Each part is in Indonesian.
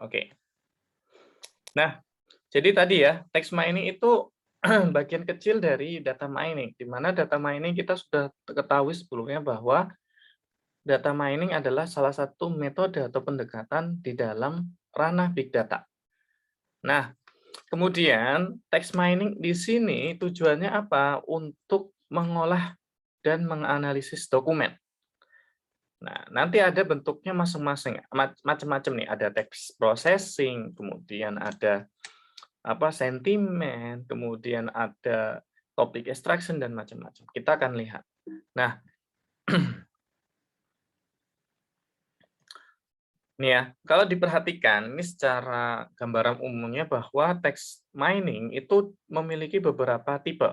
Oke. Nah, jadi tadi ya, text mining itu bagian kecil dari data mining, di mana data mining kita sudah ketahui sebelumnya bahwa data mining adalah salah satu metode atau pendekatan di dalam ranah big data. Nah, kemudian text mining di sini tujuannya apa? Untuk mengolah dan menganalisis dokumen. Nah, nanti ada bentuknya masing-masing, macam-macam nih, ada text processing, kemudian ada sentimen, kemudian ada topic extraction dan macam-macam. Kita akan lihat. Nah, ini ya, kalau diperhatikan ini secara gambaran umumnya bahwa text mining itu memiliki beberapa tipe.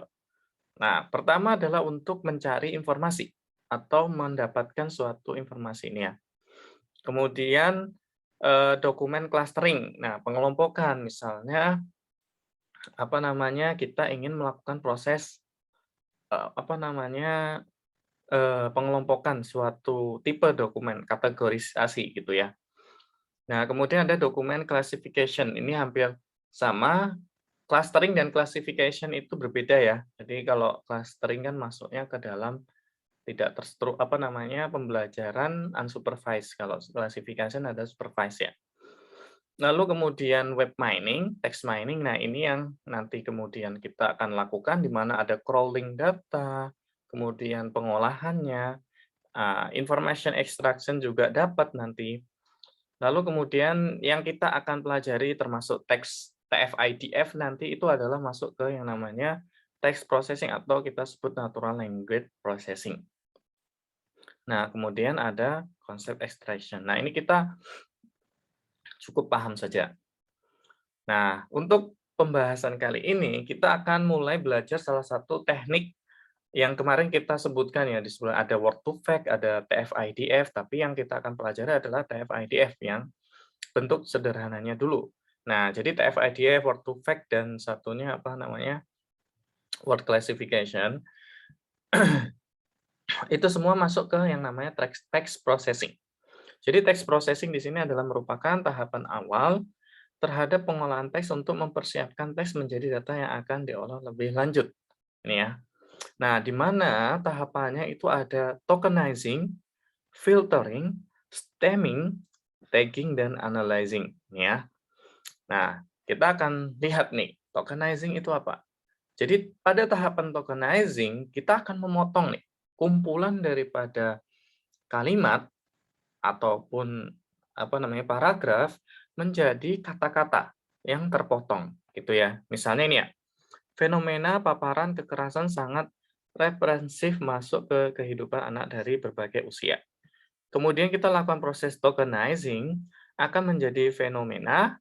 Nah, pertama adalah untuk mencari informasi atau mendapatkan suatu informasi ini ya. Kemudian dokumen clustering. Nah, pengelompokan misalnya kita ingin melakukan proses pengelompokan suatu tipe dokumen, kategorisasi gitu ya. Nah, kemudian ada dokumen classification, ini hampir sama, clustering dan classification itu berbeda ya. Jadi kalau clustering kan masuknya ke dalam tidak pembelajaran unsupervised, kalau classification ada supervised ya. Lalu kemudian web mining, text mining, nah ini yang nanti kemudian kita akan lakukan di mana ada crawling data, kemudian pengolahannya, information extraction juga dapat nanti. Lalu kemudian yang kita akan pelajari termasuk teks TF-IDF nanti itu adalah masuk ke yang namanya text processing atau kita sebut natural language processing. Nah, kemudian ada konsep extraction. Nah, ini kita cukup paham saja. Nah, untuk pembahasan kali ini kita akan mulai belajar salah satu teknik yang kemarin kita sebutkan ya, di sebelah ada word to fact, ada TF-IDF, tapi yang kita akan pelajari adalah TF-IDF yang bentuk sederhananya dulu. Nah, jadi TF-IDF, word to fact, dan satunya word classification, itu semua masuk ke yang namanya text processing. Jadi text processing di sini adalah merupakan tahapan awal terhadap pengolahan teks untuk mempersiapkan teks menjadi data yang akan diolah lebih lanjut. Ini ya. Nah, di mana tahapannya itu ada tokenizing, filtering, stemming, tagging, dan analyzing. Ini ya. Nah, kita akan lihat nih, tokenizing itu apa? Jadi pada tahapan tokenizing, kita akan memotong nih kumpulan daripada kalimat ataupun paragraf menjadi kata-kata yang terpotong gitu ya. Misalnya ini ya, fenomena paparan kekerasan sangat represif masuk ke kehidupan anak dari berbagai usia. Kemudian kita lakukan proses tokenizing akan menjadi fenomena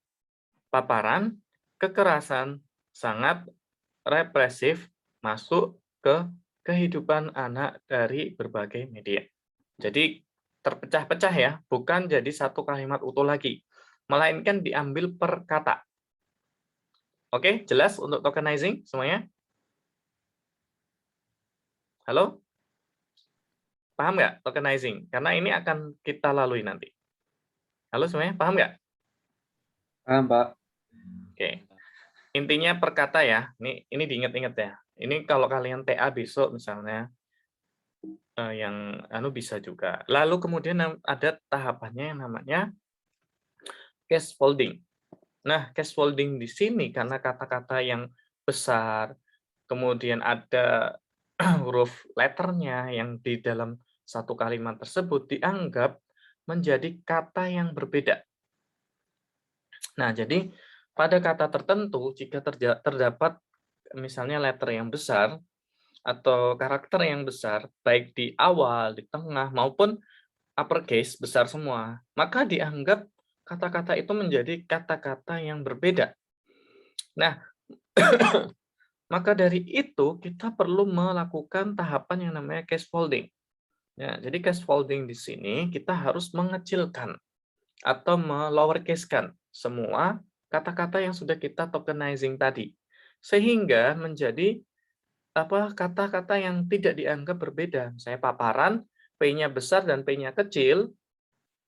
paparan kekerasan sangat represif masuk ke kehidupan anak dari berbagai media. Jadi terpecah-pecah ya, bukan jadi satu kalimat utuh lagi, melainkan diambil per kata. Oke, jelas untuk tokenizing semuanya? Halo? Paham nggak tokenizing? Karena ini akan kita lalui nanti. Halo semuanya, paham nggak? Paham, Pak. Oke. Intinya per kata ya. Ini diingat-ingat ya. Ini kalau kalian TA besok misalnya, yang bisa juga. Lalu kemudian ada tahapannya yang namanya case folding. Nah, case folding di sini karena kata-kata yang besar, kemudian ada huruf letternya yang di dalam satu kalimat tersebut dianggap menjadi kata yang berbeda. Nah, jadi pada kata tertentu jika terdapat misalnya letter yang besar atau karakter yang besar, baik di awal, di tengah, maupun uppercase besar semua, maka dianggap kata-kata itu menjadi kata-kata yang berbeda. Nah, maka dari itu kita perlu melakukan tahapan yang namanya case folding. Ya, jadi case folding di sini kita harus mengecilkan atau lowercase-kan semua kata-kata yang sudah kita tokenizing tadi, sehingga menjadi kata-kata yang tidak dianggap berbeda. Misalnya paparan, P-nya besar dan P-nya kecil,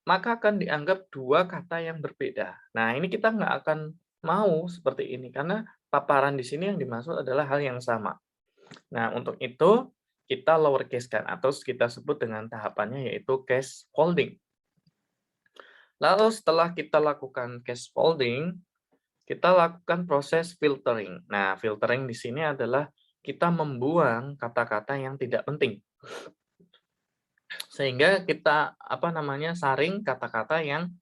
maka akan dianggap dua kata yang berbeda. Nah, ini kita nggak akan mau seperti ini, karena paparan di sini yang dimaksud adalah hal yang sama. Nah, untuk itu kita lowercase-kan atau kita sebut dengan tahapannya yaitu case folding. Lalu setelah kita lakukan case folding, kita lakukan proses filtering. Nah, filtering di sini adalah kita membuang kata-kata yang tidak penting. Sehingga kita saring kata-kata yang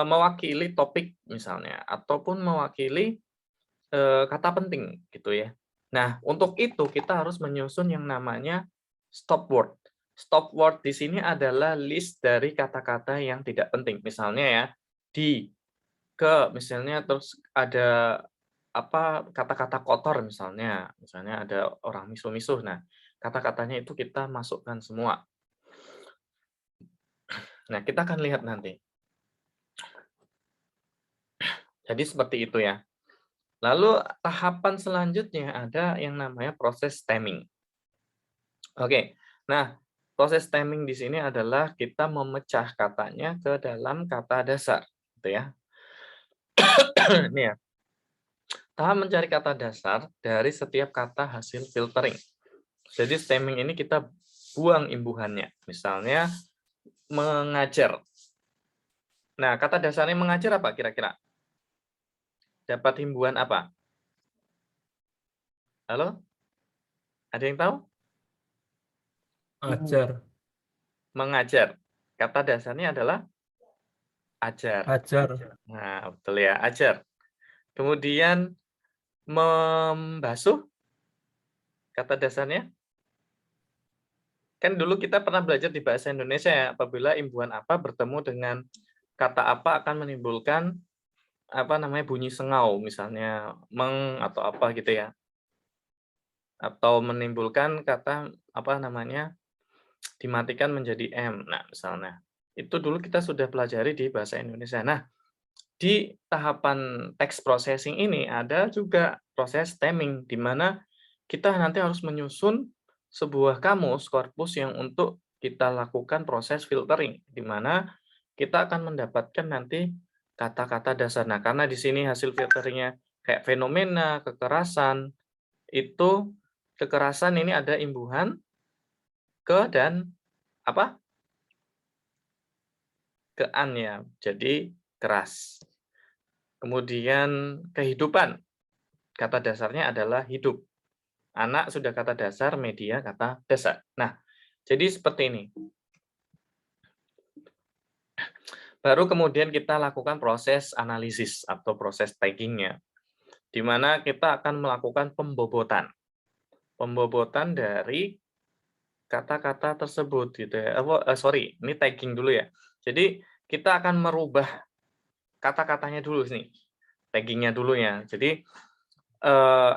mewakili topik misalnya ataupun mewakili kata penting gitu ya. Nah, untuk itu kita harus menyusun yang namanya stop word. Stop word di sini adalah list dari kata-kata yang tidak penting. Misalnya ya, di, ke, misalnya terus ada kata-kata kotor misalnya. Misalnya ada orang misuh-misuh. Nah, kata-katanya itu kita masukkan semua. Nah, kita akan lihat nanti. Jadi seperti itu ya. Lalu tahapan selanjutnya ada yang namanya proses stemming. Oke, nah proses stemming di sini adalah kita memecah katanya ke dalam kata dasar, gitu ya. Ini ya, tahap mencari kata dasar dari setiap kata hasil filtering. Jadi stemming ini kita buang imbuhannya. Misalnya mengajar. Nah, kata dasarnya mengajar apa kira-kira? Dapat imbuhan apa? Halo? Ada yang tahu? Ajar. Mengajar. Kata dasarnya adalah ajar. Ajar. Nah, betul ya, ajar. Kemudian membasuh, kata dasarnya. Kan dulu kita pernah belajar di bahasa Indonesia ya, apabila imbuhan apa bertemu dengan kata apa akan menimbulkan bunyi sengau, misalnya meng atau apa gitu ya. Atau menimbulkan kata dimatikan menjadi M. Nah, misalnya. Itu dulu kita sudah pelajari di bahasa Indonesia. Nah, di tahapan text processing ini ada juga proses stemming, di mana kita nanti harus menyusun sebuah kamus korpus yang untuk kita lakukan proses filtering, di mana kita akan mendapatkan nanti kata-kata dasar. Nah, karena di sini hasil filteringnya kayak fenomena, kekerasan, itu kekerasan ini ada imbuhan ke dan apa? Ke an ya, jadi keras. Kemudian kehidupan, kata dasarnya adalah hidup. Anak sudah kata dasar, media kata dasar. Nah, jadi seperti ini. Baru kemudian kita lakukan proses analisis atau proses tagging-nya, di mana kita akan melakukan pembobotan. Pembobotan dari kata-kata tersebut gitu ya. Ini tagging dulu ya. Jadi kita akan merubah kata-katanya dulu nih. Tagging-nya dulu ya. Jadi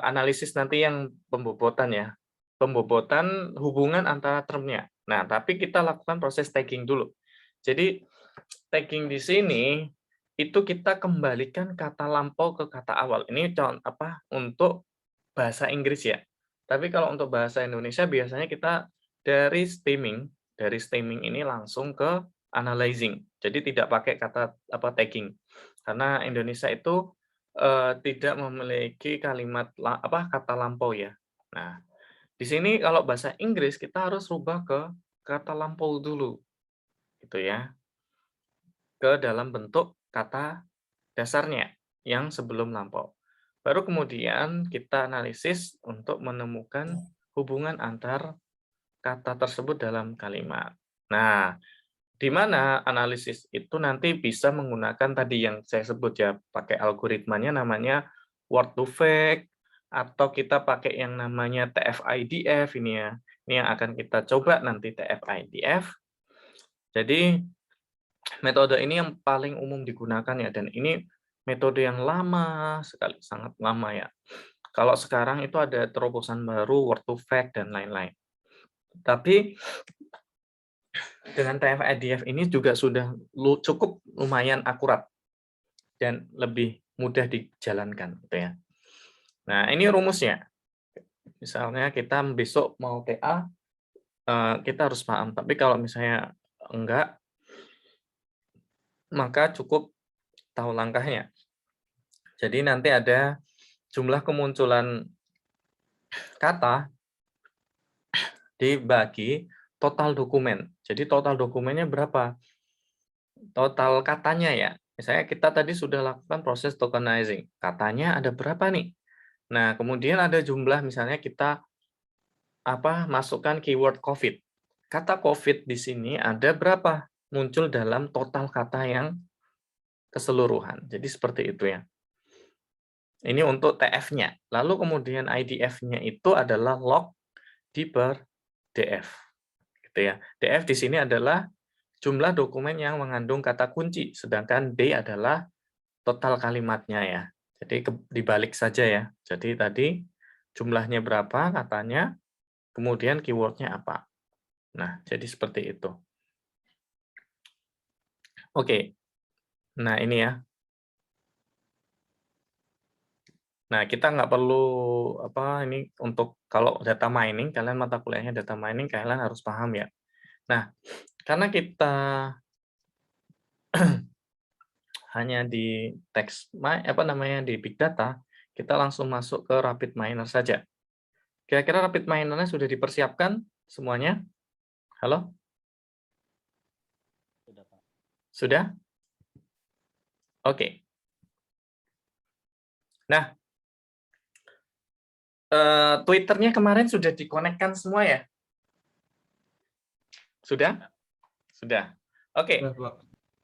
analisis nanti yang pembobotan ya. Pembobotan hubungan antara termnya. Nah, tapi kita lakukan proses tagging dulu. Jadi tagging di sini itu kita kembalikan kata lampau ke kata awal. Ini untuk bahasa Inggris ya. Tapi kalau untuk bahasa Indonesia biasanya kita dari stemming ini langsung ke analyzing. Jadi tidak pakai kata tagging. Karena Indonesia itu tidak memiliki kata lampau ya. Nah, di sini kalau bahasa Inggris kita harus rubah ke kata lampau dulu, gitu ya, ke dalam bentuk kata dasarnya yang sebelum lampau. Baru kemudian kita analisis untuk menemukan hubungan antar kata tersebut dalam kalimat. Nah, di mana analisis itu nanti bisa menggunakan tadi yang saya sebut ya, pakai algoritmanya namanya word to fact, atau kita pakai yang namanya TF-IDF ini ya. Ini yang akan kita coba nanti TF-IDF. Jadi metode ini yang paling umum digunakan ya, dan ini metode yang lama sekali, sangat lama ya. Kalau sekarang itu ada terobosan baru, word to fact dan lain-lain. Tapi dengan TF-IDF ini juga sudah cukup lumayan akurat dan lebih mudah dijalankan, gitu ya. Nah, ini rumusnya. Misalnya kita besok mau TA, kita harus paham. Tapi kalau misalnya enggak, maka cukup tahu langkahnya. Jadi nanti ada jumlah kemunculan kata dibagi total dokumen. Jadi total dokumennya berapa? Total katanya ya. Misalnya kita tadi sudah lakukan proses tokenizing. Katanya ada berapa nih? Nah, kemudian ada jumlah misalnya kita masukkan keyword COVID. Kata COVID di sini ada berapa? Muncul dalam total kata yang keseluruhan. Jadi seperti itu ya. Ini untuk TF-nya. Lalu kemudian IDF-nya itu adalah log di per DF. Gitu ya. DF di sini adalah jumlah dokumen yang mengandung kata kunci, sedangkan D adalah total kalimatnya ya. Jadi dibalik saja ya. Jadi tadi jumlahnya berapa katanya, kemudian keywordnya apa. Nah, jadi seperti itu. Oke. Nah, ini ya. Nah, kita nggak perlu ini untuk kalau data mining, kalian mata kuliahnya data mining, kalian harus paham ya. Nah, karena kita hanya di teks di big data, kita langsung masuk ke rapid miner saja. Kira-kira rapid minernya sudah dipersiapkan semuanya? Halo? Sudah, Pak. Sudah? Oke. Nah, Twitter-nya kemarin sudah dikonekkan semua ya? Sudah? Sudah. Oke. Sudah, Pak.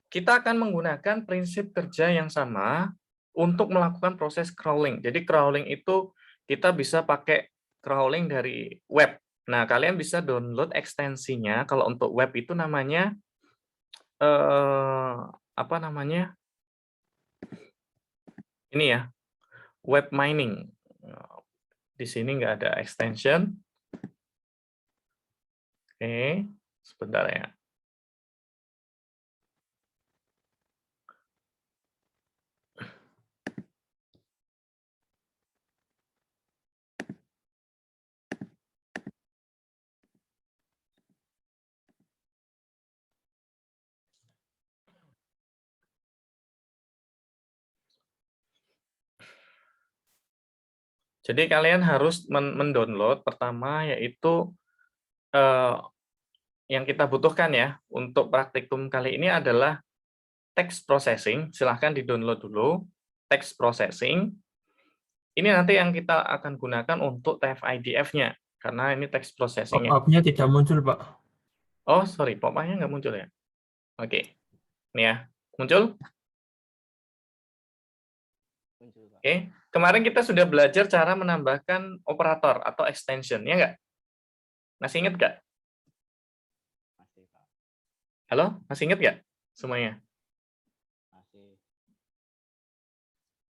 Kita akan menggunakan prinsip kerja yang sama untuk melakukan proses crawling. Jadi crawling itu kita bisa pakai crawling dari web. Nah, kalian bisa download ekstensinya. Kalau untuk web itu namanya ini ya, web mining. Di sini nggak ada extension. Oke, sebentar ya. Jadi kalian harus mendownload pertama yaitu yang kita butuhkan ya untuk praktikum kali ini adalah text processing. Silahkan di-download dulu text processing. Ini nanti yang kita akan gunakan untuk TF-IDF-nya karena ini text processing-nya. Pop-up-nya tidak muncul, Pak. Oh, sorry, pop-up-nya nggak muncul ya? Oke, ini ya, muncul? Muncul, Pak. Oke, kemarin kita sudah belajar cara menambahkan operator atau extension, ya nggak? Masih ingat nggak? Masih, Pak. Halo, masih ingat nggak semuanya? Masih.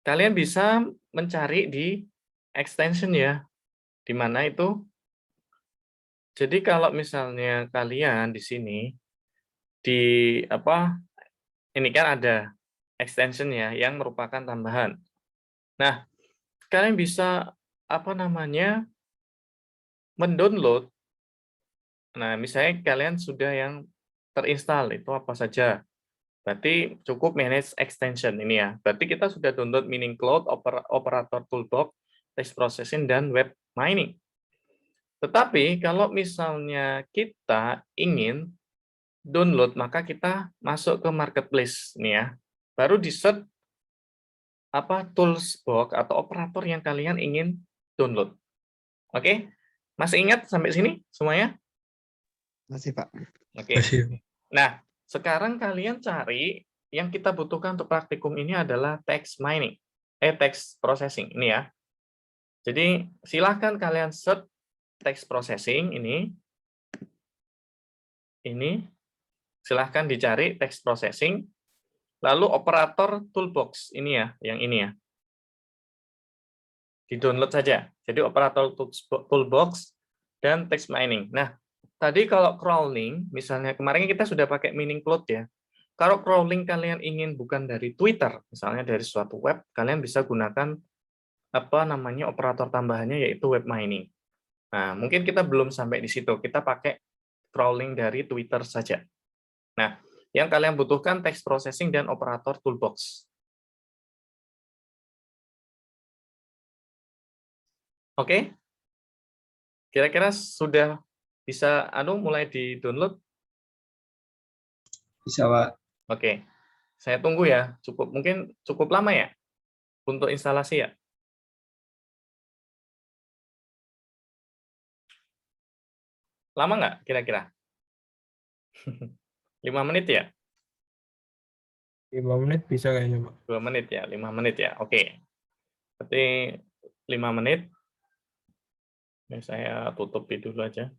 Kalian bisa mencari di extension ya, di mana itu. Jadi kalau misalnya kalian di sini, ini kan ada extension ya, yang merupakan tambahan. Nah, kalian bisa mendownload. Nah, misalnya kalian sudah yang terinstall itu apa saja. Berarti cukup manage extension ini ya. Berarti kita sudah download Mining Cloud, Operator Toolbox, Text Processing, dan Web Mining. Tetapi kalau misalnya kita ingin download, maka kita masuk ke Marketplace nih ya. Baru di-search tools box atau operator yang kalian ingin download. Oke? Masih ingat sampai sini semuanya? Masih, Pak. Oke. Nah, sekarang kalian cari yang kita butuhkan untuk praktikum ini adalah text mining, text processing ini ya. Jadi silahkan kalian search text processing ini, silahkan dicari text processing, lalu operator toolbox ini ya, yang ini ya. Di-download saja. Jadi operator toolbox dan text mining. Nah, tadi kalau crawling, misalnya kemarin kita sudah pakai Mining Cloud ya. Kalau crawling kalian ingin bukan dari Twitter, misalnya dari suatu web, kalian bisa gunakan operator tambahannya yaitu web mining. Nah, mungkin kita belum sampai di situ. Kita pakai crawling dari Twitter saja. Nah, Yang kalian butuhkan text processing dan operator toolbox. Oke? Kira-kira sudah bisa mulai di-download? Bisa, Pak. Oke. Saya tunggu ya. Mungkin cukup lama ya untuk instalasi ya? Lama nggak kira-kira? 5 menit ya? 5 menit bisa kayaknya, Pak. 2 menit ya? 5 menit ya? Oke. Berarti 5 menit. Ini saya tutup dulu aja.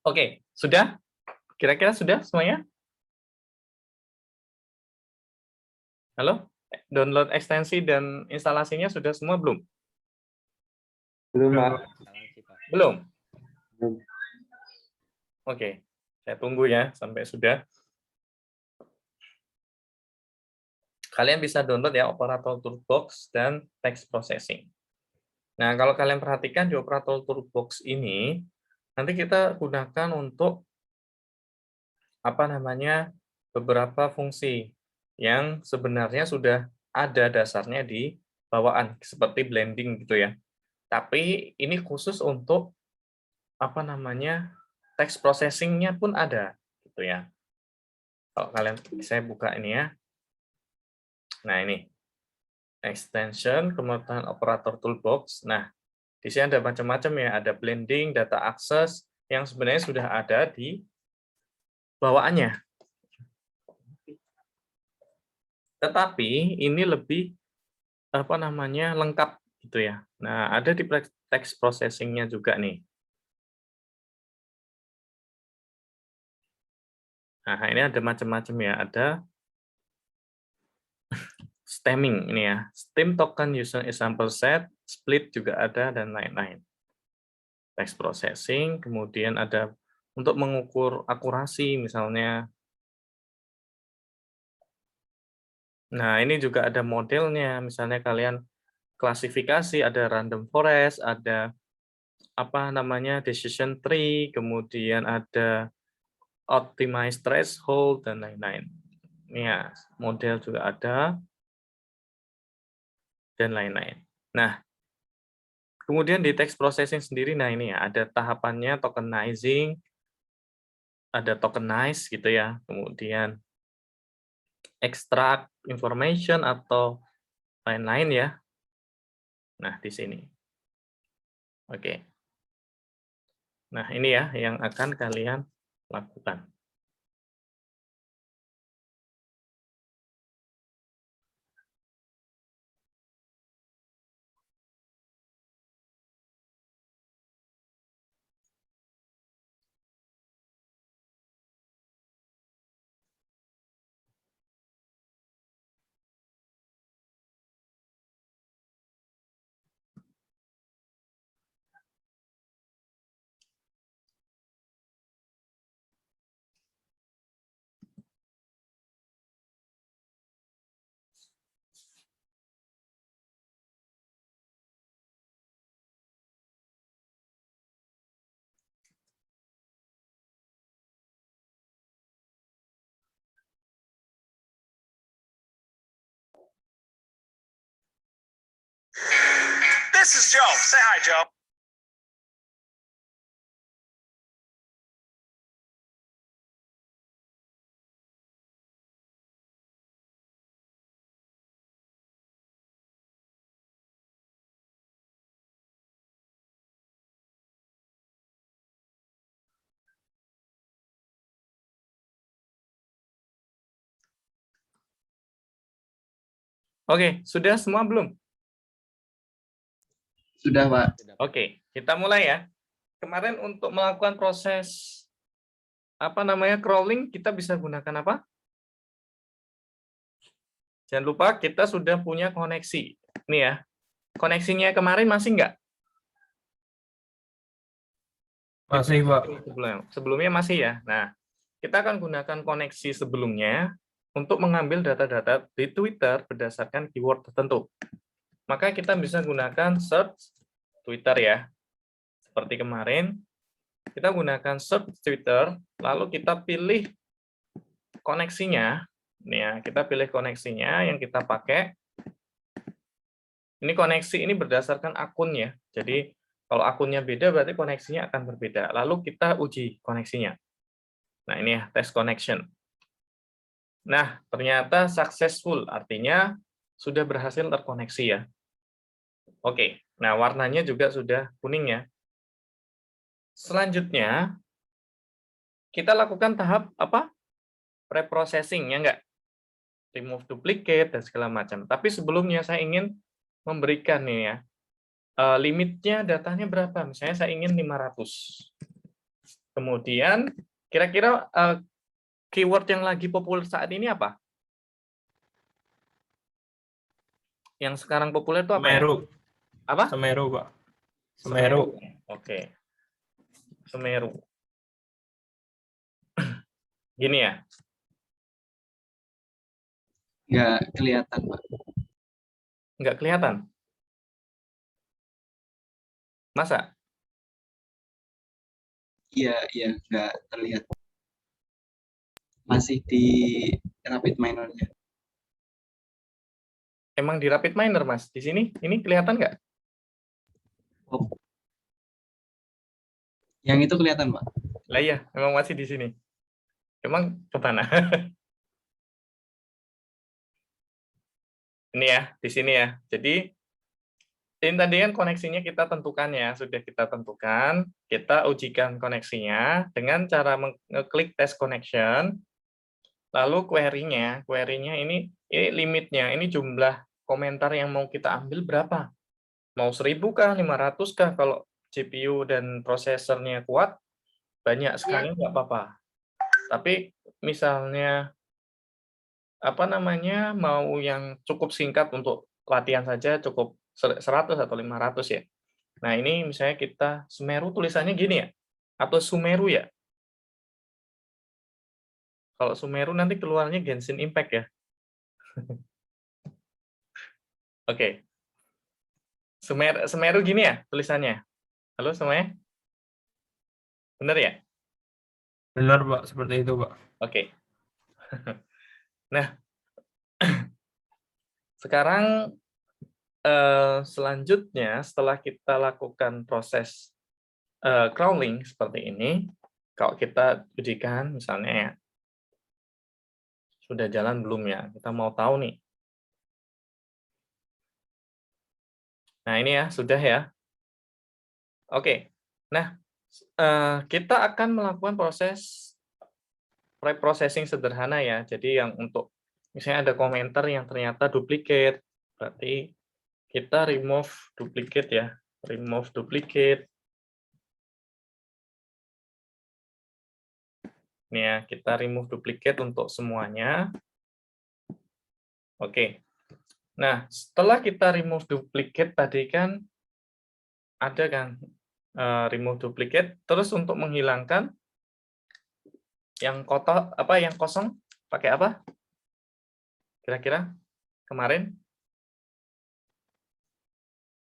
Oke, sudah? Kira-kira sudah semuanya? Halo? Download ekstensi dan instalasinya sudah semua belum? Belum, Udah, Pak. Pak. instalasi, Pak. Belum? Belum. Oke, saya tunggu ya sampai sudah. Kalian bisa download ya operator toolbox dan text processing. Nah, kalau kalian perhatikan di operator toolbox ini, nanti kita gunakan untuk beberapa fungsi yang sebenarnya sudah ada dasarnya di bawaan seperti blending gitu ya. Tapi ini khusus untuk text processing-nya pun ada gitu ya. Kalau kalian saya buka ini ya. Nah, ini extension kemudian operator toolbox. Nah, di sini ada macam-macam ya, ada blending, data access yang sebenarnya sudah ada di bawaannya. Tetapi ini lebih lengkap gitu ya. Nah, ada di text processing-nya juga nih. Nah, ini ada macam-macam ya, ada stemming ini ya, stem token user example set, split juga ada dan lain-lain. Text processing, kemudian ada untuk mengukur akurasi misalnya. Nah, ini juga ada modelnya, misalnya kalian klasifikasi, ada random forest, ada decision tree, kemudian ada optimize threshold dan lain-lain. Ini ya, model juga ada dan lain-lain. Nah, kemudian di text processing sendiri, nah ini ya, ada tahapannya tokenizing, ada tokenize gitu ya, kemudian extract information atau lain-lain ya. Nah, di sini. Oke. Nah, ini ya yang akan kalian lakukan. This is Joe. Say hi, Joe. Oke, sudah semua belum? Sudah, Pak. Sudah, Pak. Oke, kita mulai ya. Kemarin untuk melakukan proses crawling, kita bisa gunakan apa? Jangan lupa kita sudah punya koneksi. Nih ya, koneksinya kemarin masih nggak? Masih, Pak. Sebelumnya masih ya. Nah, kita akan gunakan koneksi sebelumnya untuk mengambil data-data di Twitter berdasarkan keyword tertentu. Maka kita bisa gunakan search Twitter ya. Seperti kemarin, kita gunakan search Twitter, lalu kita pilih koneksinya. Nih ya, kita pilih koneksinya yang kita pakai. Ini koneksi ini berdasarkan akun ya. Jadi kalau akunnya beda berarti koneksinya akan berbeda. Lalu kita uji koneksinya. Nah ini ya, test connection. Nah ternyata successful, artinya sudah berhasil terkoneksi ya. Oke, nah warnanya juga sudah kuning ya. Selanjutnya kita lakukan tahap apa? Preprocessing ya enggak? Remove duplicate dan segala macam. Tapi sebelumnya saya ingin memberikan nih ya, limitnya datanya berapa? Misalnya saya ingin 500. Kemudian kira-kira keyword yang lagi populer saat ini apa? Yang sekarang populer itu apa ya? Semeru. Apa? Semeru, Pak. Semeru. Oke. Semeru. Gini ya. Nggak kelihatan, Pak. Nggak kelihatan. Masa? Iya, nggak terlihat. Masih di rapid minor-nya. Emang di rapid minor, Mas? Di sini? Ini kelihatan nggak? Oh. Yang itu kelihatan, Pak. Lah iya, memang masih di sini. Emang kemana? Ini ya, di sini ya. Jadi, ini tadi kan koneksinya kita tentukan ya, sudah kita tentukan. Kita ujikan koneksinya dengan cara mengklik test connection. Lalu query-nya ini limitnya, ini jumlah komentar yang mau kita ambil berapa? Mau 1000 kah, 500 kah? Kalau GPU dan prosesornya kuat, banyak sekali nggak apa-apa. Tapi misalnya mau yang cukup singkat untuk latihan saja cukup 100 atau 500 ya. Nah, ini misalnya kita Semeru tulisannya gini ya, atau Sumeru ya. Kalau Sumeru nanti keluarnya Genshin Impact ya. Oke. Semeru gini ya tulisannya. Halo semuanya? Benar ya? Benar, Pak. Seperti itu, Pak. Oke. Nah, sekarang selanjutnya setelah kita lakukan proses crawling seperti ini, kalau kita ujikan misalnya ya, sudah jalan belum ya? Kita mau tahu nih. Nah, ini ya, sudah ya. Oke. Nah, kita akan melakukan proses preprocessing sederhana ya. Jadi yang untuk misalnya ada komentar yang ternyata duplicate, berarti kita remove duplicate ya. Remove duplicate. Ini ya, kita remove duplicate untuk semuanya. Oke. Nah, setelah kita remove duplicate tadi kan ada kan remove duplicate, terus untuk menghilangkan yang kotor yang kosong pakai apa? Kira-kira kemarin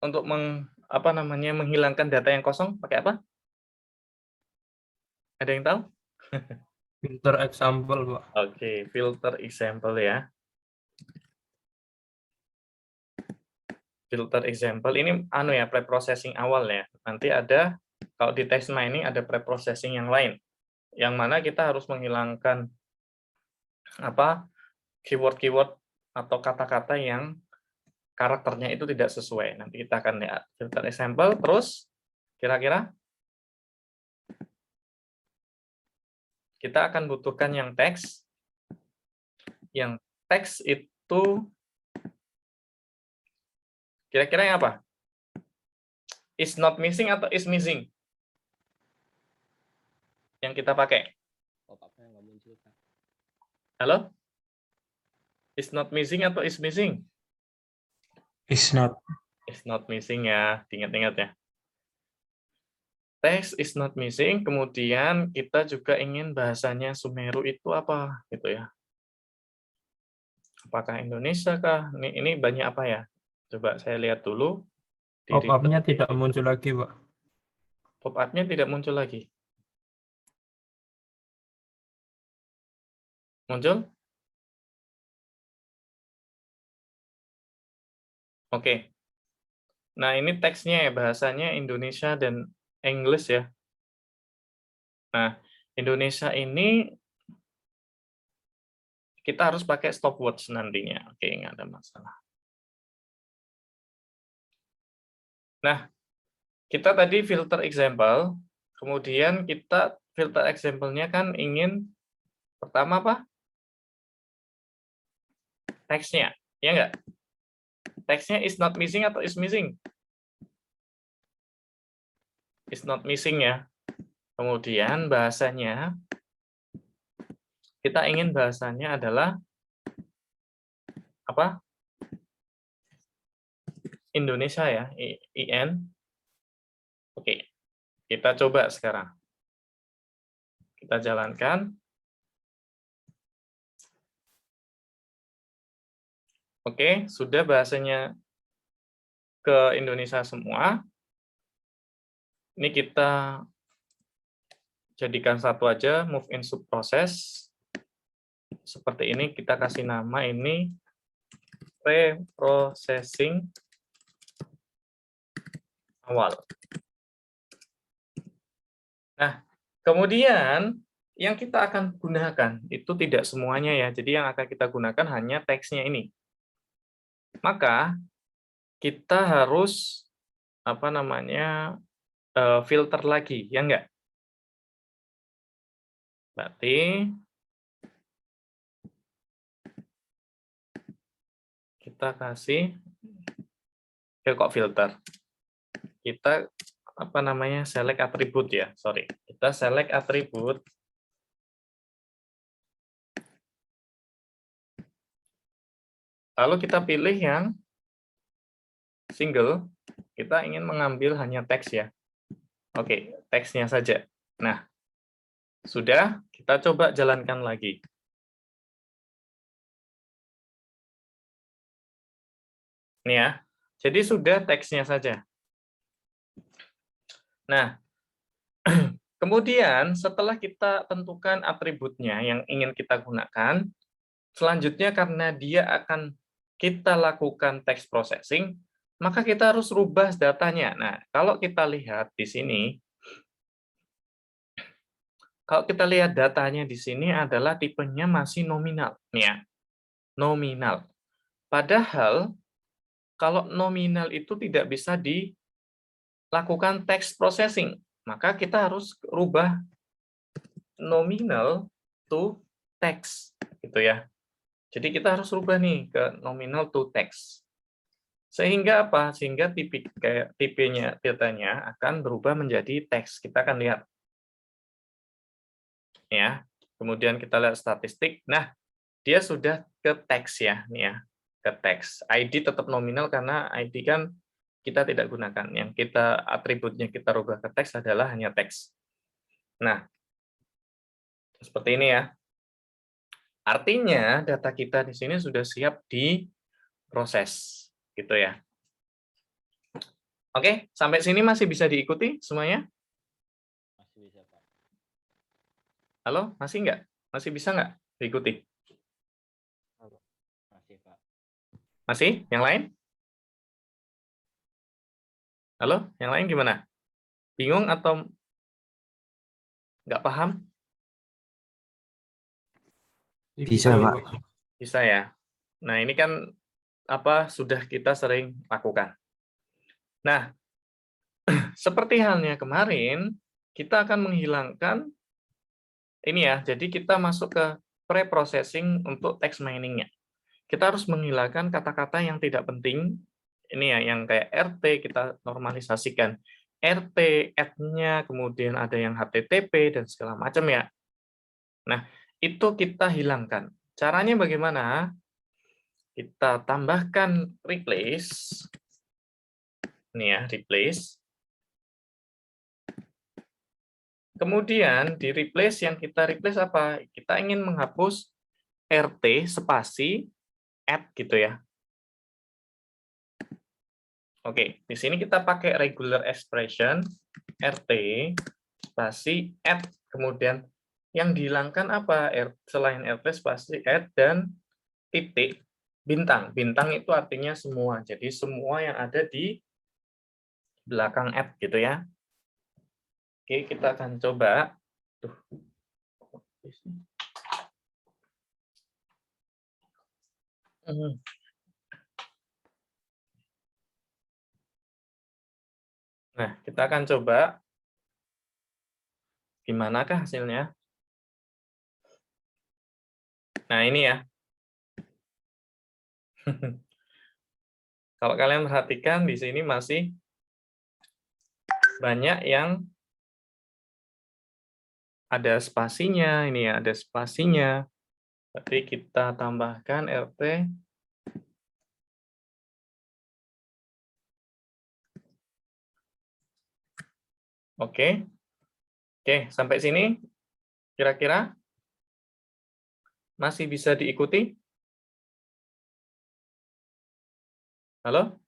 untuk menghilangkan data yang kosong pakai apa? Ada yang tahu? Filter example, Pak. Oke, filter example ya. filter example ini ya preprocessing awal ya. Nanti ada kalau di text mining ada preprocessing yang lain, yang mana kita harus menghilangkan keyword-keyword atau kata-kata yang karakternya itu tidak sesuai. Nanti kita akan lihat filter example. Terus kira-kira kita akan butuhkan yang teks. Yang teks itu kira-kira yang apa? Is not missing atau is missing? Yang kita pakai. Pop-up-nya nggak muncul, Kak. Halo? Is not missing atau is missing? Is not. Is not missing ya, ingat-ingat ya. Text is not missing, kemudian kita juga ingin bahasanya Sumeru itu apa, gitu ya. Apakah Indonesia kah? Ini banyak apa ya? Coba saya lihat dulu. Pop-up-nya tidak muncul lagi, Pak. Pop-up-nya tidak muncul lagi. Muncul? Oke. Nah, ini teksnya ya, bahasanya Indonesia dan English ya. Nah, Indonesia ini kita harus pakai stopwatch nantinya. Oke, nggak ada masalah. Nah, kita tadi filter example, kemudian kita filter example-nya kan ingin pertama apa? Teksnya, ya nggak? Teksnya is not missing atau is missing? Is not missing ya. Kemudian bahasanya, kita ingin bahasanya adalah apa? Indonesia ya, IN. Oke, kita coba sekarang. Kita jalankan. Oke, sudah bahasanya ke Indonesia semua. Ini kita jadikan satu aja, move in subprocess. Seperti ini, kita kasih nama ini preprocessing awal. Nah, kemudian yang kita akan gunakan itu tidak semuanya ya. Jadi yang akan kita gunakan hanya teksnya ini. Maka kita harus filter lagi, ya enggak? Berarti kita kasih kok filter. Kita select atribut ya, sorry. Kita select atribut. Lalu kita pilih yang single, kita ingin mengambil hanya teks ya. Oke, teksnya saja. Nah, sudah, kita coba jalankan lagi. Ini ya, jadi sudah teksnya saja. Nah, kemudian setelah kita tentukan atributnya yang ingin kita gunakan, selanjutnya karena dia akan kita lakukan text processing, maka kita harus rubah datanya. Nah, kalau kita lihat di sini, kalau kita lihat datanya di sini adalah tipenya masih nominal, nih ya, nominal. Padahal kalau nominal itu tidak bisa dilakukan text processing, maka kita harus rubah nominal to text, gitu ya. Jadi kita harus rubah nih ke nominal to text. Sehingga apa? Sehingga tipenya datanya akan berubah menjadi teks. Kita akan lihat. Ya. Kemudian kita lihat statistik. Nah, dia sudah ke teks ya, nih ya. Ke teks. ID tetap nominal karena ID kan kita tidak gunakan. Yang kita atributnya kita rubah ke teks adalah hanya teks. Nah, seperti ini ya. Artinya data kita di sini sudah siap diproses. Gitu ya. Oke, sampai sini masih bisa diikuti semuanya? Masih bisa, Pak. Halo, masih nggak? Masih bisa nggak diikuti? Masih, Pak. Masih? Yang lain? Halo, yang lain gimana? Bingung atau nggak paham? Bisa, Pak. Bisa ya. Nah, ini kan sudah kita sering lakukan. Nah, seperti halnya kemarin, kita akan menghilangkan ini ya. Jadi kita masuk ke pre-processing untuk text mining-nya. Kita harus menghilangkan kata-kata yang tidak penting. Ini ya, yang kayak RT kita normalisasikan. RT, add-nya, kemudian ada yang HTTP dan segala macam ya. Nah, itu kita hilangkan. Caranya bagaimana? Kita tambahkan replace. Ini ya, replace. Kemudian di replace yang kita replace apa? Kita ingin menghapus RT spasi add gitu ya. Oke, di sini kita pakai regular expression RT spasi add, kemudian yang dihilangkan apa? Selain RT spasi add dan titik bintang. Bintang itu artinya semua. Jadi semua yang ada di belakang add gitu ya. Oke, kita akan coba. Tuh. Nah, kita akan coba gimanakah hasilnya. Nah, ini ya. Kalau kalian perhatikan di sini masih banyak yang ada spasinya, ini ya, ada spasinya. Berarti kita tambahkan RT. Oke. Oke, sampai sini kira-kira masih bisa diikuti? Halo?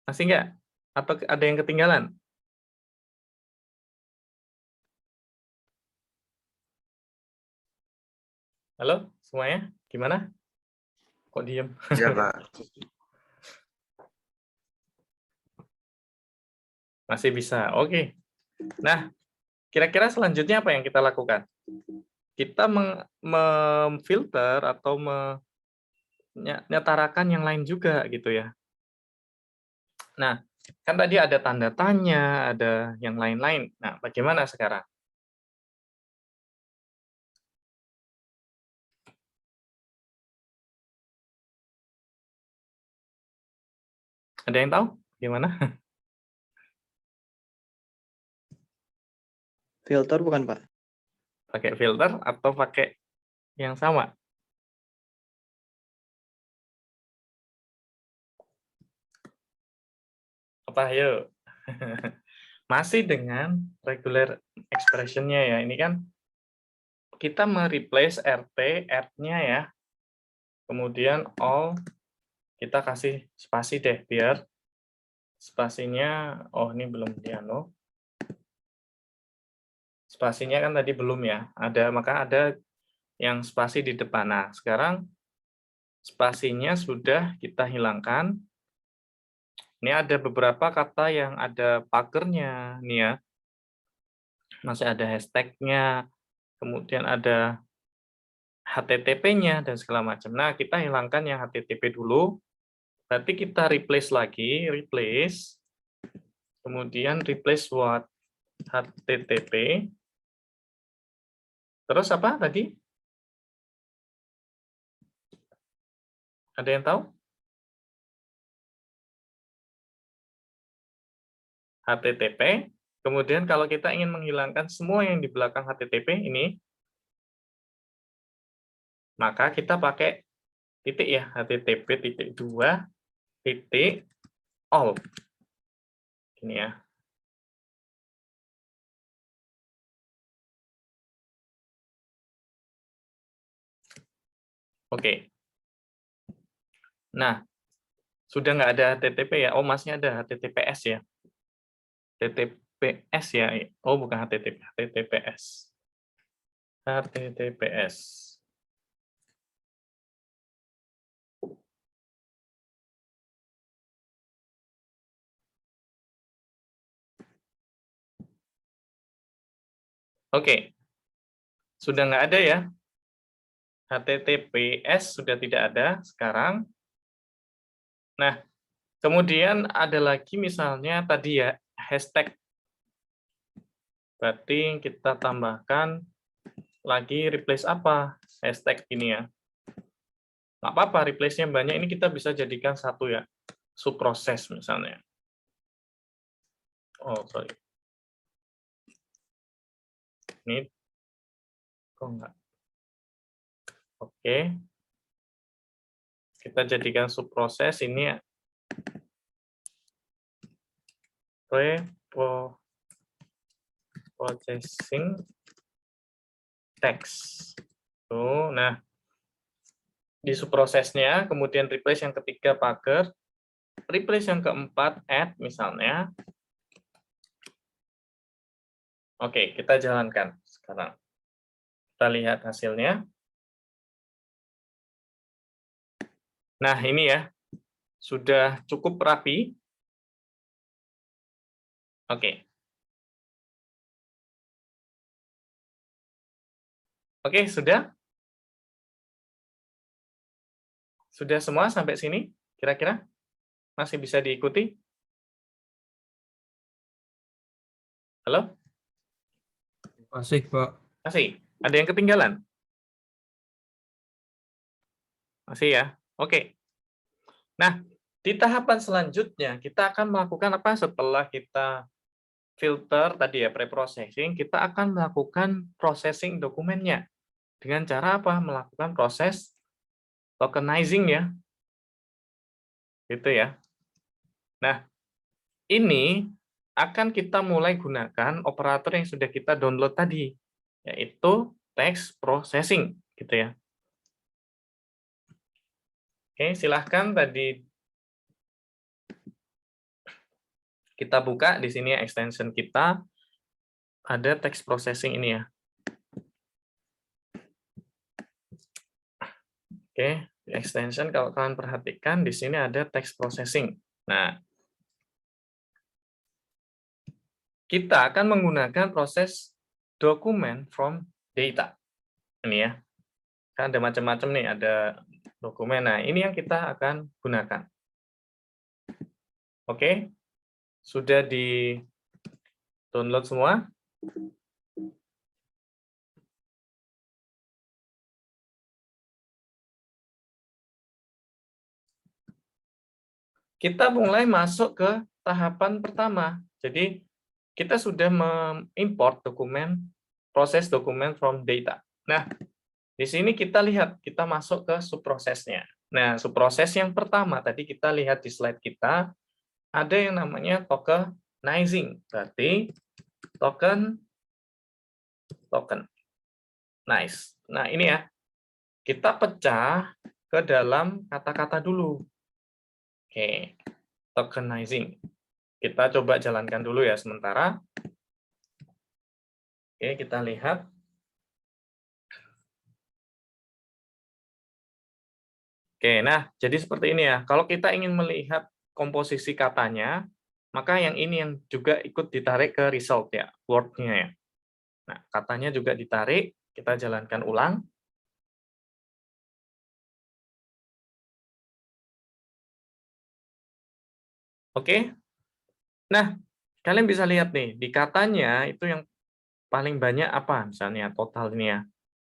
Masih enggak? Atau ada yang ketinggalan? Halo, semuanya? Gimana? Kok diem? Iya, Pak. Masih bisa. Oke. Nah, kira-kira selanjutnya apa yang kita lakukan? Kita memfilter atau menyetarakan yang lain juga gitu ya. Nah, kan tadi ada tanda tanya, ada yang lain-lain. Nah, bagaimana sekarang? Ada yang tahu gimana? Filter bukan, Pak? Pakai filter atau pakai yang sama? Apa, ayo? Masih dengan regular expression-nya ya. Ini kan kita mereplace RT, add-nya ya. Kemudian all, kita kasih spasi deh, biar spasinya, oh ini belum diano. Spasinya kan tadi belum ya. Maka ada yang spasi di depan. Nah, sekarang spasinya sudah kita hilangkan. Ini ada beberapa kata yang ada pagernya, nih ya. Masih ada hashtag-nya, kemudian ada HTTP-nya, dan segala macam. Nah, kita hilangkan yang HTTP dulu. Berarti kita replace lagi, replace. Kemudian replace what? HTTP. Terus apa tadi? Ada yang tahu? HTTP. Kemudian kalau kita ingin menghilangkan semua yang di belakang HTTP ini, maka kita pakai titik ya, HTTP titik 2 titik all. Ini ya. Oke. Nah, sudah nggak ada HTTP ya? Oh, masnya ada HTTPS ya? HTTPS ya? Oh, bukan HTTP, HTTPS. HTTPS. Oke. Sudah nggak ada ya? HTTPS sudah tidak ada sekarang. Nah, kemudian ada lagi misalnya tadi ya, hashtag. Berarti kita tambahkan lagi replace apa? Hashtag ini ya. Nggak apa-apa, replace-nya banyak. Ini kita bisa jadikan satu ya. Subproses misalnya. Oh, sorry. Ini kok enggak. Oke. Kita jadikan subproses ini ya. Processing text. Tuh, nah di subprosesnya, kemudian replace yang ketiga pagar, replace yang keempat add misalnya. Oke, kita jalankan sekarang. Kita lihat hasilnya. Nah, ini ya, sudah cukup rapi. Oke. Oke, sudah? Sudah semua sampai sini? Kira-kira? Masih bisa diikuti? Halo? Masih, Pak. Masih? Ada yang ketinggalan? Masih ya? Oke. Nah, di tahapan selanjutnya, kita akan melakukan apa setelah kita filter tadi ya, pre-processing, kita akan melakukan processing dokumennya. Dengan cara apa? Melakukan proses tokenizing ya. Gitu ya. Nah, ini akan kita mulai gunakan operator yang sudah kita download tadi, yaitu text processing, gitu ya. Oke, silahkan tadi kita buka di sini extension kita, ada text processing ini ya. Oke, di extension kalau kalian perhatikan di sini ada text processing. Nah, kita akan menggunakan proses dokumen from data. Ini ya. Kan ada macam-macam nih, ada dokumen. Nah, ini yang kita akan gunakan. Oke. Sudah di-download semua? Kita mulai masuk ke tahapan pertama. Jadi, kita sudah mengimport dokumen, proses dokumen from data. Nah, di sini kita lihat, kita masuk ke subprosesnya. Nah, subproses yang pertama, tadi kita lihat di slide kita, ada yang namanya tokenizing. Berarti, token. Nice. Nah, ini ya, kita pecah ke dalam kata-kata dulu. Oke, tokenizing. Kita coba jalankan dulu ya sementara. Oke, kita lihat. Oke, nah jadi seperti ini ya. Kalau kita ingin melihat komposisi katanya, maka yang ini yang juga ikut ditarik ke result ya, word-nya ya. Nah, katanya juga ditarik, kita jalankan ulang. Oke. Nah, kalian bisa lihat nih, di katanya itu yang paling banyak apa? Misalnya total ini ya.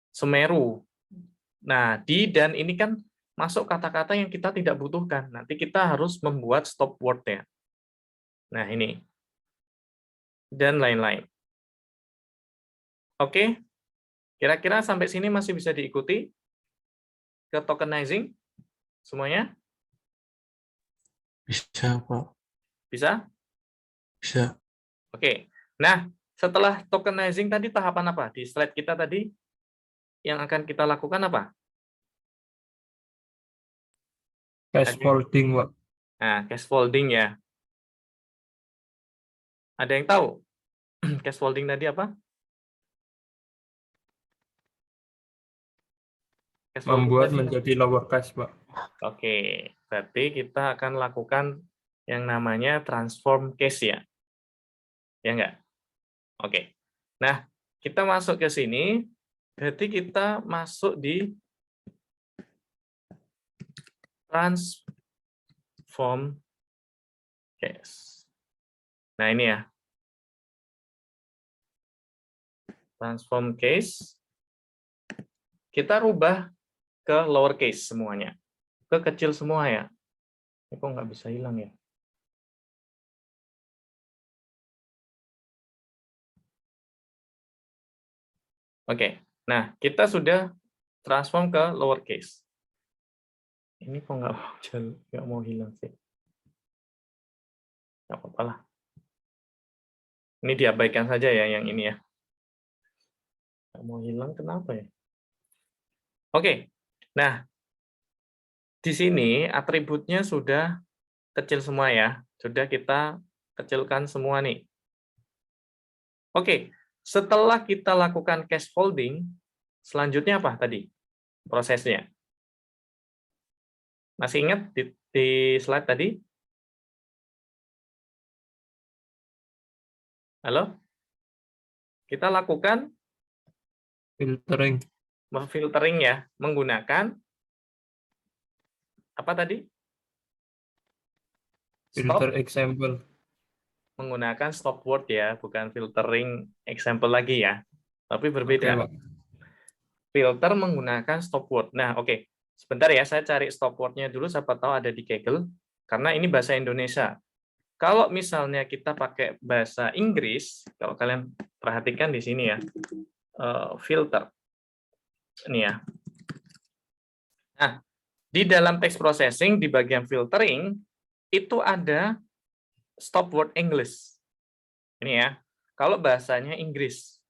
Semeru. Nah, di dan ini kan masuk kata-kata yang kita tidak butuhkan. Nanti kita harus membuat stop word-nya. Nah, ini. Dan lain-lain. Oke. Kira-kira sampai sini masih bisa diikuti? Ke tokenizing? Semuanya? Bisa, Pak. Bisa? Bisa. Oke. Nah, setelah tokenizing tadi tahapan apa? Di slide kita tadi yang akan kita lakukan apa? Scaffolding, Pak. Nah, scaffolding ya. Ada yang tahu? Scaffolding tadi apa? Scaffolding Membuat tadi. menjadi lowercase, Pak. Oke, berarti kita akan lakukan yang namanya transform case ya. Ya enggak? Oke. Nah, kita masuk ke sini, berarti kita masuk di transform case. Nah, ini ya. Transform case. Kita rubah ke lowercase semuanya. Ke kecil semua ya. Ini kok nggak bisa hilang ya? Oke. Nah, kita sudah transform ke lowercase. Ini kok nggak mau hilang sih. Nggak apa-apa lah. Ini diabaikan saja ya yang ini ya. Nggak mau hilang kenapa ya? Oke. Nah, di sini atributnya sudah kecil semua ya. Sudah kita kecilkan semua nih. Oke. Setelah kita lakukan case folding, selanjutnya apa tadi prosesnya? Masih ingat di slide tadi? Halo? Kita lakukan Filtering. filtering ya, menggunakan apa tadi? Filter Stop, example. menggunakan stop word ya, bukan filtering example lagi ya. Tapi Oke, berbeda. Pak. Filter menggunakan stop word. Nah, oke. Sebentar ya, saya cari stop word-nya dulu, siapa tahu ada di Kaggle. Karena ini bahasa Indonesia. Kalau misalnya kita pakai bahasa Inggris, kalau kalian perhatikan di sini ya, filter. Ini ya. Nah, di dalam text processing, di bagian filtering, itu ada stop word English. Ini ya. Kalau bahasanya Inggris.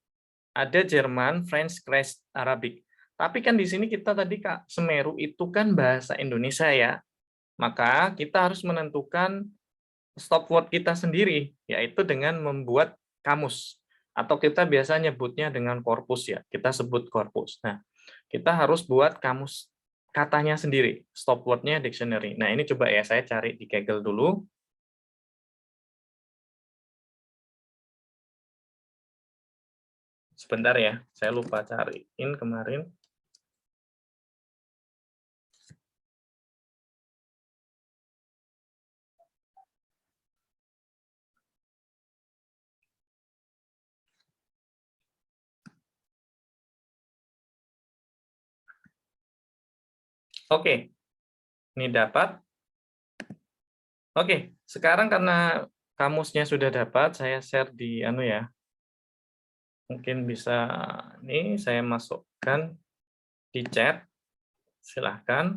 Ada Jerman, French, Kreis, Arabic. Tapi kan di sini kita tadi Kak, Semeru itu kan bahasa Indonesia ya. Maka kita harus menentukan stop word kita sendiri, yaitu dengan membuat kamus. Atau kita biasa nyebutnya dengan korpus ya. Kita sebut korpus. Nah, kita harus buat kamus katanya sendiri. Stop word-nya dictionary. Nah, ini coba ya, saya cari di Kaggle dulu. Sebentar ya, saya lupa cariin kemarin. Oke, ini dapat. Oke, sekarang karena kamusnya sudah dapat, saya share di anu ya. Mungkin bisa ini saya masukkan di chat. Silahkan.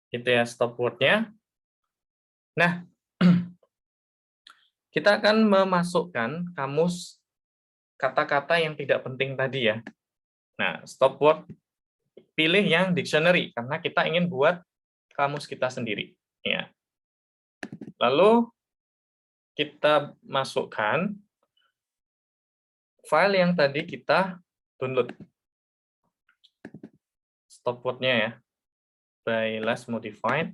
Itu ya stop word-nya. Nah, kita akan memasukkan kamus kata-kata yang tidak penting tadi ya. Nah, stop word pilih yang dictionary karena kita ingin buat kamus kita sendiri ya. Lalu kita masukkan file yang tadi kita download. Stop word-nya ya. By last modified.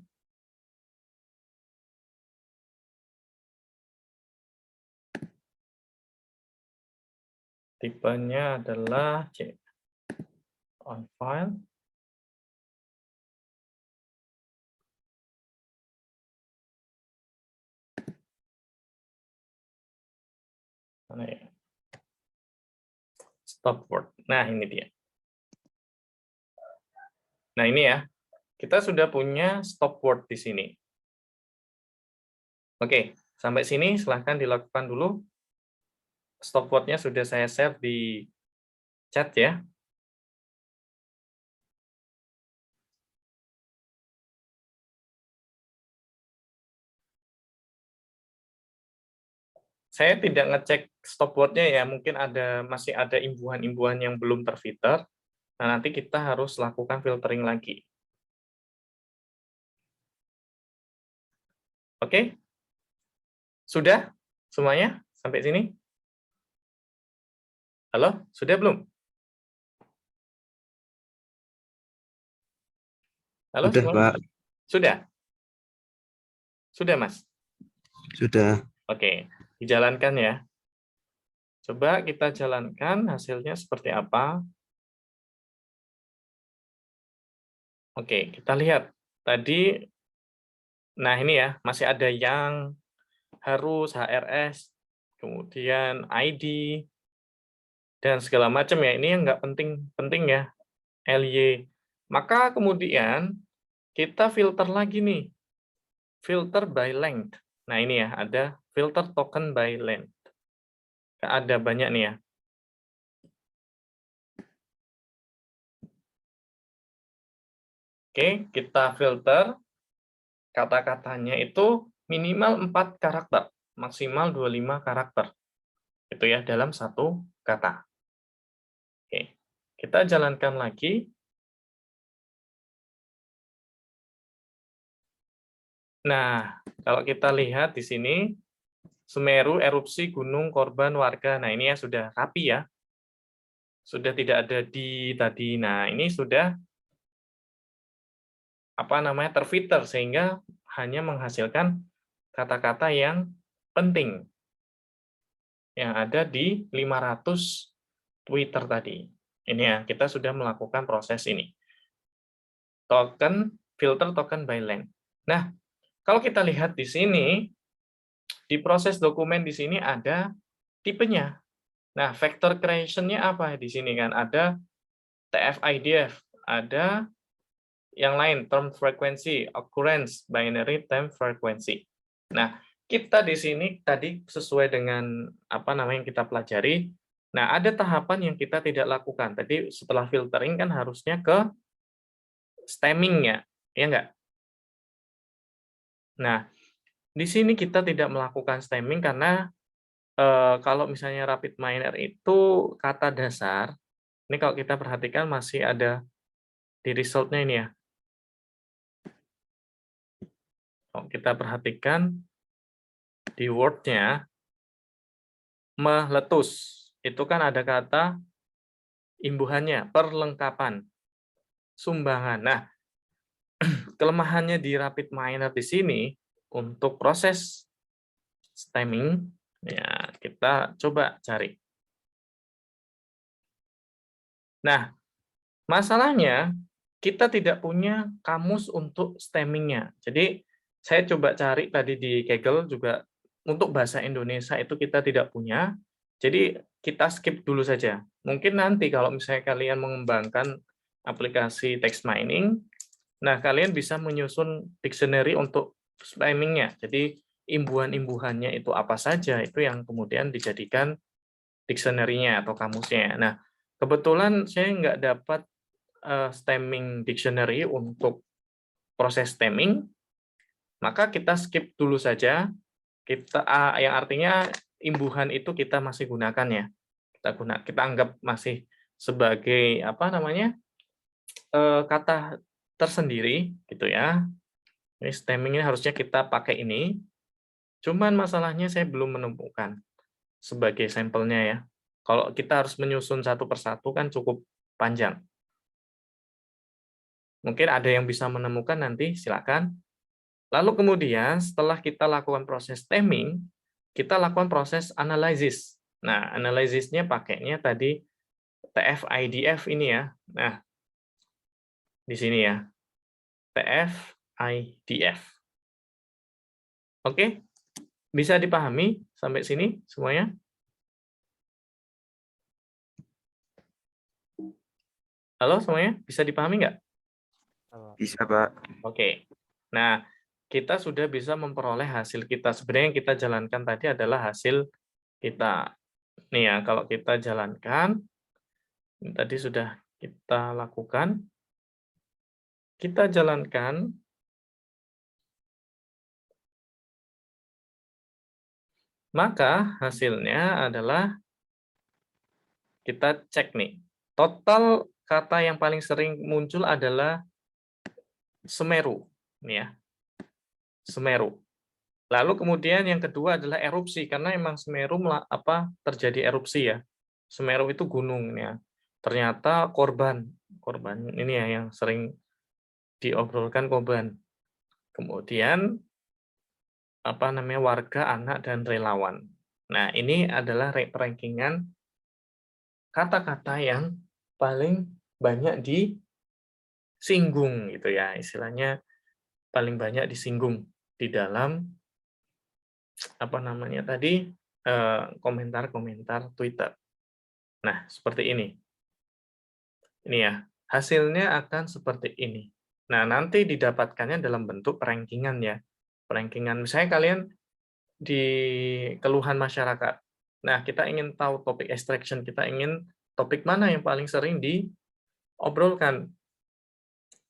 Tipenya adalah C. On file. Mana ya? Stop word. Nah, ini dia. Nah, ini ya. Kita sudah punya stop word di sini. Oke, sampai sini silahkan dilakukan dulu. Stop word-nya sudah saya share di chat ya. Saya tidak ngecek stop word-nya ya, mungkin masih ada imbuhan-imbuhan yang belum terfilter. Nah, nanti kita harus lakukan filtering lagi. Oke? Sudah semuanya sampai sini? Halo, sudah belum? Halo, Sudah, semua? Pak. Sudah? Sudah, Mas? Sudah. Oke, dijalankan ya. Coba kita jalankan hasilnya seperti apa. Oke, kita lihat. Tadi, nah ini ya, masih ada yang harus, HRS, kemudian ID, dan segala macam ya. Ini yang nggak penting-penting ya, LY. Maka kemudian kita filter lagi nih, filter by length. Nah ini ya, ada filter token by length. Ada banyak nih ya. Oke, kita filter kata-katanya itu minimal 4 karakter, maksimal 25 karakter. Itu ya, dalam satu kata. Oke, kita jalankan lagi. Nah, kalau kita lihat di sini, Semeru, erupsi, gunung, korban, warga. Nah, ini ya sudah rapi ya. Sudah tidak ada di tadi. Nah, ini sudah terfilter sehingga hanya menghasilkan kata-kata yang penting yang ada di 500 Twitter tadi. Ini ya, kita sudah melakukan proses ini. Filter token by length. Nah, kalau kita lihat di sini, di proses dokumen di sini ada tipenya. Nah, vector creation-nya apa di sini kan? Ada TF-IDF, ada yang lain, term frequency, occurrence, binary time frequency. Nah, kita di sini tadi sesuai dengan yang kita pelajari. Nah, ada tahapan yang kita tidak lakukan. Tadi setelah filtering kan harusnya ke stemming-nya, ya enggak? Nah, di sini kita tidak melakukan stemming karena kalau misalnya rapid miner itu kata dasar, ini kalau kita perhatikan masih ada di result-nya ini ya. Kalau kita perhatikan di word-nya, meletus. Itu kan ada kata imbuhannya, perlengkapan, sumbangan. Nah, kelemahannya di rapid miner di sini, untuk proses stemming, ya kita coba cari. Nah, masalahnya, kita tidak punya kamus untuk stemming-nya. Jadi, saya coba cari tadi di Kaggle juga, untuk bahasa Indonesia itu kita tidak punya, jadi kita skip dulu saja. Mungkin nanti kalau misalnya kalian mengembangkan aplikasi text mining, nah kalian bisa menyusun dictionary untuk stemming-nya. Jadi, imbuhan-imbuhannya itu apa saja, itu yang kemudian dijadikan dictionary-nya atau kamusnya. Nah, kebetulan saya nggak dapat stemming dictionary untuk proses stemming, maka kita skip dulu saja. Yang artinya imbuhan itu kita masih gunakan ya. Kita anggap masih sebagai kata tersendiri gitu ya. Ini stemming ini harusnya kita pakai ini. Cuman masalahnya saya belum menemukan sebagai sampelnya ya. Kalau kita harus menyusun satu persatu kan cukup panjang. Mungkin ada yang bisa menemukan nanti, silakan. Lalu kemudian setelah kita lakukan proses stemming, kita lakukan proses analisis. Nah, analisisnya pakainya tadi TF-IDF ini ya. Nah, di sini ya. TF-IDF. Oke? Bisa dipahami sampai sini semuanya? Halo semuanya, bisa dipahami nggak? Bisa, Pak. Oke. Nah, kita sudah bisa memperoleh hasil kita. Sebenarnya yang kita jalankan tadi adalah hasil kita. Nih ya, kalau kita jalankan, ini tadi sudah kita lakukan. Kita jalankan. Maka hasilnya adalah kita cek nih. Total kata yang paling sering muncul adalah Semeru. Nih ya. Semeru. Lalu kemudian yang kedua adalah erupsi, karena emang Semeru terjadi erupsi ya. Semeru itu gunung ya. Ternyata korban ini ya yang sering diobrolkan korban. Kemudian warga, anak, dan relawan. Nah, ini adalah rankingan kata-kata yang paling banyak disinggung gitu ya, istilahnya paling banyak disinggung di dalam komentar-komentar Twitter. Nah, seperti ini. Ini ya, hasilnya akan seperti ini. Nah, nanti didapatkannya dalam bentuk rankingan ya. Rankingan misalnya kalian di keluhan masyarakat. Nah, kita ingin tahu topik extraction, kita ingin topik mana yang paling sering diobrolkan.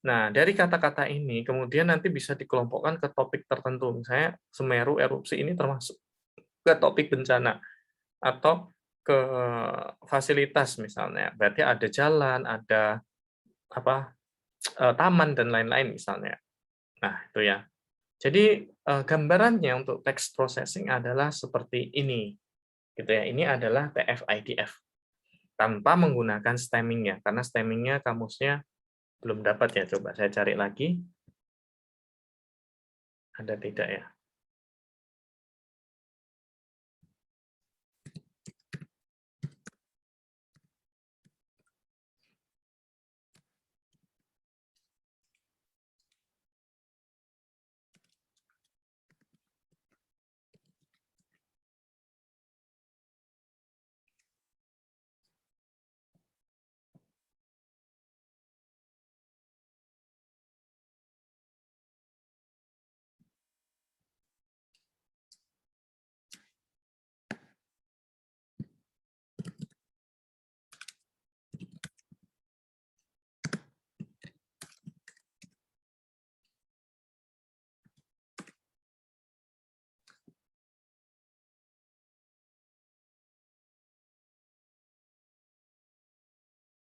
Nah, dari kata-kata ini kemudian nanti bisa dikelompokkan ke topik tertentu. Misalnya Semeru erupsi ini termasuk ke topik bencana atau ke fasilitas misalnya. Berarti ada jalan, ada taman dan lain-lain misalnya. Nah, itu ya. Jadi gambarannya untuk text processing adalah seperti ini. Gitu ya. Ini adalah TF-IDF tanpa menggunakan stemming-nya karena stemming-nya kamusnya belum dapat ya. Coba saya cari lagi. Ada tidak ya?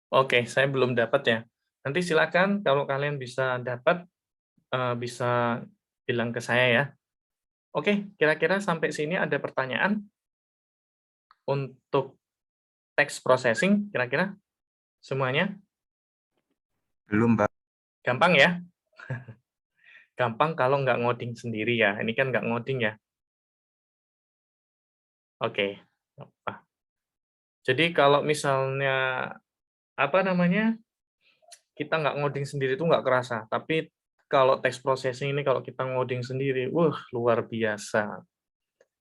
Oke, saya belum dapat ya. Nanti silakan kalau kalian bisa dapat, bisa bilang ke saya ya. Oke, kira-kira sampai sini ada pertanyaan untuk text processing, kira-kira semuanya? Belum, Pak. Gampang ya? Gampang kalau nggak ngoding sendiri ya. Ini kan nggak ngoding ya. Oke. Jadi kalau misalnya kita nggak ngoding sendiri itu nggak kerasa. Tapi kalau text processing ini kalau kita ngoding sendiri, luar biasa.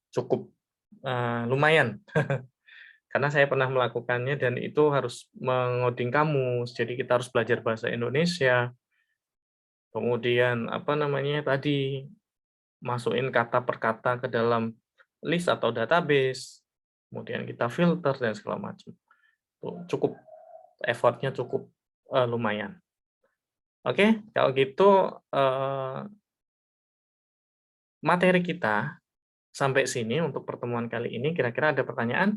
Cukup lumayan. Karena saya pernah melakukannya dan itu harus mengoding kamus. Jadi kita harus belajar bahasa Indonesia. Kemudian tadi masukin kata per kata ke dalam list atau database. Kemudian kita filter dan segala macam. Cukup effortnya cukup lumayan. Oke, kalau gitu materi kita sampai sini untuk pertemuan kali ini. Kira-kira ada pertanyaan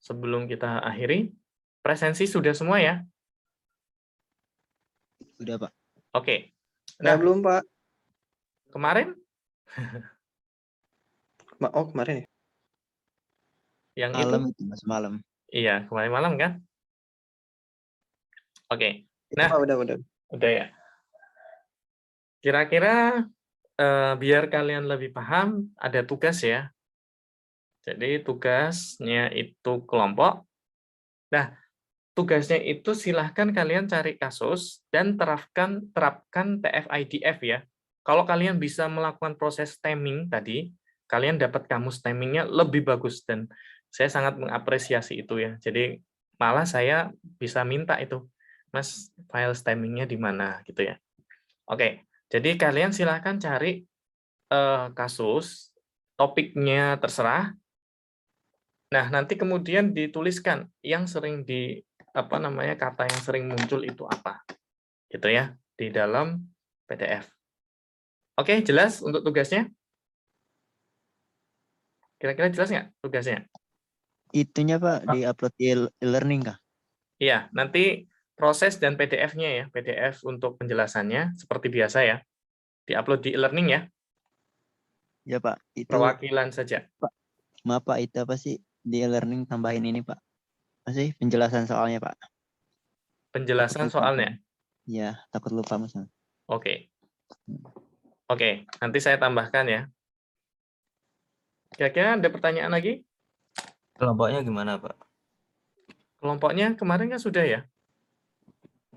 sebelum kita akhiri? Presensi sudah semua ya? Sudah, Pak. Oke. Nah, Nah, belum, Pak. kemarin Oh, kemarin ya? yang Malam itu? itu, Mas, malam. Iya, kemarin malam kan? Oke. Nah, Pak, udah. udah ya. Kira-kira biar kalian lebih paham, ada tugas ya. Jadi tugasnya itu kelompok. Nah, tugasnya itu silahkan kalian cari kasus dan terapkan TF-IDF ya. Kalau kalian bisa melakukan proses stemming tadi, kalian dapat kamus stemmingnya lebih bagus dan saya sangat mengapresiasi itu ya. Jadi malah saya bisa minta itu, Mas, file stemmingnya di mana gitu ya. Oke, jadi kalian silahkan cari kasus, topiknya terserah. Nah, nanti kemudian dituliskan yang sering kata yang sering muncul itu apa. Gitu ya, di dalam PDF. Oke, jelas untuk tugasnya? Kira-kira jelas nggak tugasnya? Itunya, Pak, di-upload di e-learning kah? Iya, nanti proses dan PDF-nya ya, PDF untuk penjelasannya seperti biasa ya. Di-upload di e-learning ya. Ya, Pak. Itu Perwakilan saja. maaf, Pak, itu apa sih di e-learning tambahin ini, Pak? Masih penjelasan soalnya, Pak. Penjelasan soalnya. Iya, takut lupa, Mas. Oke. Oke, nanti saya tambahkan ya. Kira-kira ada pertanyaan lagi? Kelompoknya gimana, Pak? Kelompoknya kemarin kan sudah ya?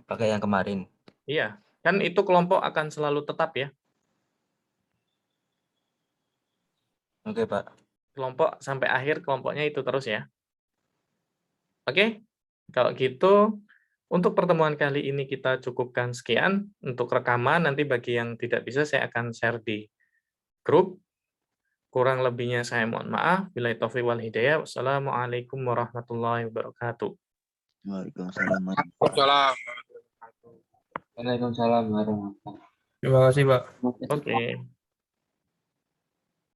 Pakai yang kemarin. Iya, kan itu kelompok akan selalu tetap ya. Oke, Pak. Kelompok sampai akhir kelompoknya itu terus ya. Oke, kalau gitu untuk pertemuan kali ini kita cukupkan sekian. Untuk rekaman nanti bagi yang tidak bisa saya akan share di grup. Kurang lebihnya saya mohon maaf. Billahi taufiq wal hidayah. Wassalamualaikum warahmatullahi wabarakatuh. Waalaikumsalam. Waalaikumsalam warahmatullahi wabarakatuh. Terima kasih, Pak. Oke.